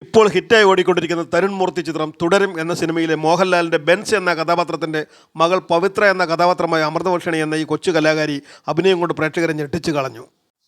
ഇപ്പോൾ ഹിറ്റായി ഓടിക്കൊണ്ടിരിക്കുന്ന തരുൺ മൂർത്തി ചിത്രം തുടരും എന്ന സിനിമയിലെ മോഹൻലാലിൻ്റെ ബെൻസ് എന്ന കഥാപാത്രത്തിൻ്റെ മകൾ പവിത്ര എന്ന കഥാപാത്രമായ അമൃതവർഷിണി എന്ന ഈ കൊച്ചു കലാകാരി അഭിനയം കൊണ്ട് പ്രേക്ഷകരെ ഞെട്ടിച്ചു കളഞ്ഞു.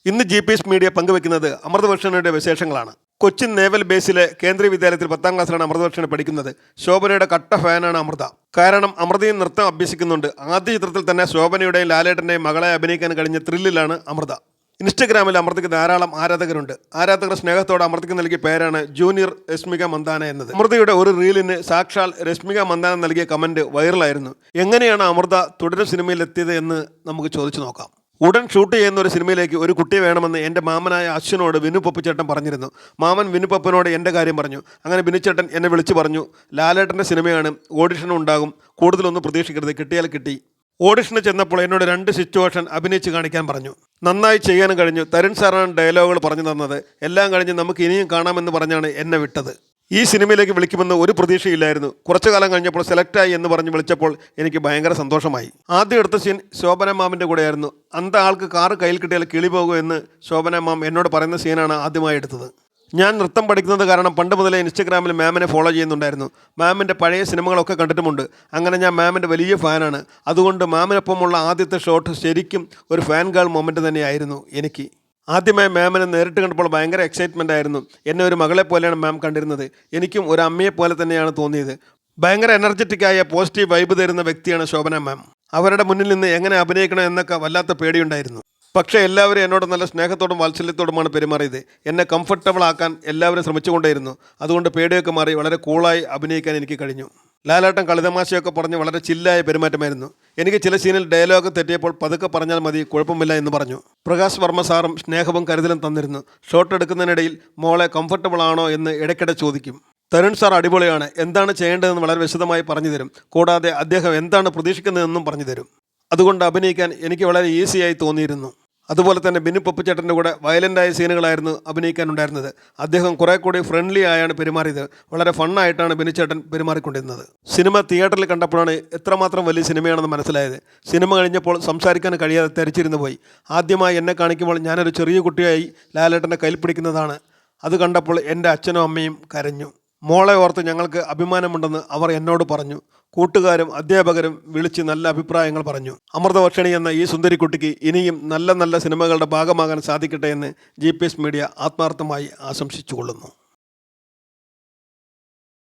ഇന്ന് GPS മീഡിയ പങ്കുവെക്കുന്നത് അമൃതവർഷിണിയുടെ വിശേഷങ്ങളാണ്. കൊച്ചിൻ നേവൽ ബേസിലെ കേന്ദ്രീയ വിദ്യാലയത്തിൽ 10ാം ക്ലാസ്സിലാണ് അമൃതവർഷിണി പഠിക്കുന്നത്. ശോഭനയുടെ കട്ട ഫാനാണ് അമൃത. കാരണം അമൃതയും നൃത്തം അഭ്യസിക്കുന്നുണ്ട്. ആദ്യ ചിത്രത്തിൽ തന്നെ ശോഭനയുടെയും ലാലേട്ടൻ്റെയും മകളെ അഭിനയിക്കാൻ കഴിഞ്ഞ ത്രില്ലിലാണ് അമൃത. ഇൻസ്റ്റഗ്രാമിൽ അമൃതയ്ക്ക് ധാരാളം ആരാധകരുണ്ട്. ആരാധകർ സ്നേഹത്തോടെ അമൃതയ്ക്ക് നൽകിയ പേരാണ് ജൂനിയർ രശ്മിക മന്ദാന എന്നത്. അമൃതയുടെ ഒരു റീലിന് സാക്ഷാൽ രശ്മിക മന്ദാന നൽകിയ കമൻറ്റ് വൈറലായിരുന്നു. എങ്ങനെയാണ് അമൃത തുടരും സിനിമയിലെത്തിയത് എന്ന് നമുക്ക് ചോദിച്ചു നോക്കാം. ഉടൻ ഷൂട്ട് ചെയ്യുന്ന ഒരു സിനിമയിലേക്ക് ഒരു കുട്ടിയെ വേണമെന്ന് എൻ്റെ മാമനായ അശ്വിനോട് വിനു പപ്പുചേട്ടൻ പറഞ്ഞിരുന്നു. മാമൻ വിനു പപ്പനോട് എൻ്റെ കാര്യം പറഞ്ഞു. അങ്ങനെ ബിനുചേട്ടൻ എന്നെ വിളിച്ചു പറഞ്ഞു, ലാലേട്ടൻ്റെ സിനിമയാണ്, ഓഡിഷനും ഉണ്ടാകും, കൂടുതലൊന്നും പ്രതീക്ഷിക്കരുത്, കിട്ടിയാൽ കിട്ടി. ഓഡിഷന് ചെന്നപ്പോൾ എന്നോട് 2 സിറ്റുവേഷൻ അഭിനയിച്ച് കാണിക്കാൻ പറഞ്ഞു. നന്നായി ചെയ്യാനും കഴിഞ്ഞു. തരുൺ സാറാണ് ഡയലോഗുകൾ പറഞ്ഞു തന്നത്. എല്ലാം കഴിഞ്ഞ് നമുക്ക് ഇനിയും കാണാമെന്ന് പറഞ്ഞാണ് എന്നെ വിട്ടത്. ഈ സിനിമയിലേക്ക് വിളിക്കുമെന്ന് ഒരു പ്രതീക്ഷയില്ലായിരുന്നു. കുറച്ചു കാലം കഴിഞ്ഞപ്പോൾ സെലക്റ്റായി എന്ന് പറഞ്ഞ് വിളിച്ചപ്പോൾ എനിക്ക് ഭയങ്കര സന്തോഷമായി. ആദ്യം എടുത്ത സീൻ ശോഭന മാമിൻ്റെ കൂടെയായിരുന്നു. അന്ത ആൾക്ക് കാറ് കയ്യിൽ കിട്ടിയാൽ കിളി പോകും എന്ന് ശോഭന മാം എന്നോട് പറയുന്ന സീനാണ് ആദ്യമായി എടുത്തത്. ഞാൻ നൃത്തം പഠിക്കുന്നത് കാരണം പണ്ട് മുതലേ ഇൻസ്റ്റഗ്രാമിൽ മാമിനെ ഫോളോ ചെയ്യുന്നുണ്ടായിരുന്നു. മാമിൻ്റെ പഴയ സിനിമകളൊക്കെ കണ്ടിട്ടുമുണ്ട്. അങ്ങനെ ഞാൻ മാമിൻ്റെ വലിയ ഫാനാണ്. അതുകൊണ്ട് മാമിനൊപ്പമുള്ള ആദ്യത്തെ ഷോട്ട് ശരിക്കും ഒരു ഫാൻ ഗേൾ മൊമെൻറ്റ് തന്നെയായിരുന്നു എനിക്ക്. ആദ്യമായി മാമിനെ നേരിട്ട് കണ്ടപ്പോൾ ഭയങ്കര എക്സൈറ്റ്മെൻ്റ് ആയിരുന്നു. എന്നെ ഒരു മകളെ പോലെയാണ് മാം കണ്ടിരുന്നത്. എനിക്കും ഒരു അമ്മയെപ്പോലെ തന്നെയാണ് തോന്നിയത്. ഭയങ്കര എനർജറ്റിക്കായ പോസിറ്റീവ് വൈബ് തരുന്ന വ്യക്തിയാണ് ശോഭന മാം. അവരുടെ മുന്നിൽ നിന്ന് എങ്ങനെ അഭിനയിക്കണം എന്നൊക്കെ വല്ലാത്ത പേടിയുണ്ടായിരുന്നു. പക്ഷേ എല്ലാവരും എന്നോട് നല്ല സ്നേഹത്തോടും വാത്സല്യത്തോടുമാണ് പെരുമാറിയത്. എന്നെ കംഫർട്ടബിൾ ആക്കാൻ എല്ലാവരും ശ്രമിച്ചുകൊണ്ടേയിരുന്നു. അതുകൊണ്ട് പേടിയൊക്കെ മാറി വളരെ കൂളായി അഭിനയിക്കാൻ എനിക്ക് കഴിഞ്ഞു. ലാലേട്ടൻ കളിതമാശയൊക്കെ പറഞ്ഞ് വളരെ ചില്ലായ പെരുമാറ്റമായിരുന്നു. എനിക്ക് ചില സീനിൽ ഡയലോഗ് തെറ്റിയപ്പോൾ പതുക്കെ പറഞ്ഞാൽ മതി, കുഴപ്പമില്ല എന്ന് പറഞ്ഞു. പ്രകാശ് വർമ്മ സാറും സ്നേഹവും കരുതലും തന്നിരുന്നു. ഷോട്ട് എടുക്കുന്നതിനിടയിൽ മോളെ കംഫർട്ടബിൾ ആണോ എന്ന് ഇടയ്ക്കിടെ ചോദിക്കും. തരുൺ സാർ അടിപൊളിയാണ്, എന്താണ് ചെയ്യേണ്ടതെന്ന് വളരെ വിശദമായി പറഞ്ഞു തരും. കൂടാതെ അദ്ദേഹം എന്താണ് പ്രതീക്ഷിക്കുന്നതെന്നും പറഞ്ഞു തരും. അതുകൊണ്ട് അഭിനയിക്കാൻ എനിക്ക് വളരെ ഈസിയായി തോന്നിയിരുന്നു. അതുപോലെ തന്നെ ബിനു പപ്പുചേട്ടൻ്റെ കൂടെ വയലൻ്റായ സീനുകളായിരുന്നു അഭിനയിക്കാനുണ്ടായിരുന്നത്. അദ്ദേഹം കുറേ കൂടി ഫ്രണ്ട്ലി ആയാണ് പെരുമാറിയത്. വളരെ ഫണ്ണായിട്ടാണ് ബിനുചേട്ടൻ പെരുമാറിക്കൊണ്ടിരുന്നത്. സിനിമ തിയേറ്ററിൽ കണ്ടപ്പോഴാണ് എത്രമാത്രം വലിയ സിനിമയാണെന്ന് മനസ്സിലായത്. സിനിമ കഴിഞ്ഞപ്പോൾ സംസാരിക്കാൻ കഴിയാതെ തെരച്ചിരുന്നു പോയി. ആദ്യമായി എന്നെ കാണിക്കുമ്പോൾ ഞാനൊരു ചെറിയ കുട്ടിയായി ലാലേട്ടൻ്റെ കയ്യിൽ പിടിക്കുന്നതാണ്. അത് കണ്ടപ്പോൾ എൻ്റെ അച്ഛനും അമ്മയും കരഞ്ഞു. മോളെ ഓർത്ത് ഞങ്ങൾക്ക് അഭിമാനമുണ്ടെന്ന് അവർ എന്നോട് പറഞ്ഞു. കൂട്ടുകാരും അധ്യാപകരും വിളിച്ച് നല്ല അഭിപ്രായങ്ങൾ പറഞ്ഞു. അമൃതവർഷിണി എന്ന ഈ സുന്ദരിക്കുട്ടിക്ക് ഇനിയും നല്ല നല്ല സിനിമകളുടെ ഭാഗമാകാൻ സാധിക്കട്ടെ എന്ന് GPS മീഡിയ ആത്മാർത്ഥമായി ആശംസിച്ചുകൊള്ളുന്നു.